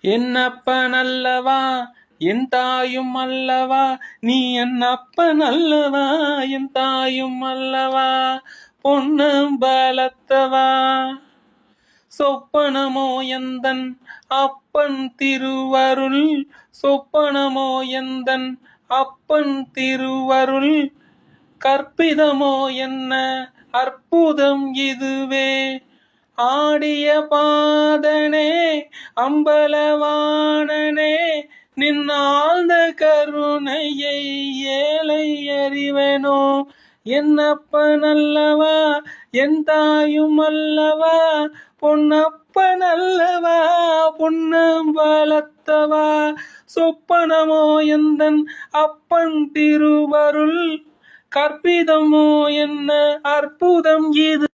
என்னப்பன் அல்லவா என் தாயும் அல்லவா, நீ என் அப்பன் அல்லவா என் தாயும் அல்லவா, பொன்னம்பலத்தவா. சொப்பனமோ எந்தன் அப்பன் திருவருள், சொப்பனமோ எந்தன் அப்பன் திருவருள், கற்பிதமோ என்ன அற்புதம் இதுவே. ஆடிய பாதனே அம்பலவாணனே, நின் ஆழ்ந்த கருணையை ஏழை அறிவனோ. என்னப்பன் அல்லவா என் தாயும் அல்லவா, பொன்னப்பன் அல்லவா பொன்னம்பலத்தவா. சொப்பனமோ எந்தன் அப்பன் திருவருள், கற்பிதமோ என்ன அற்புதம் இது.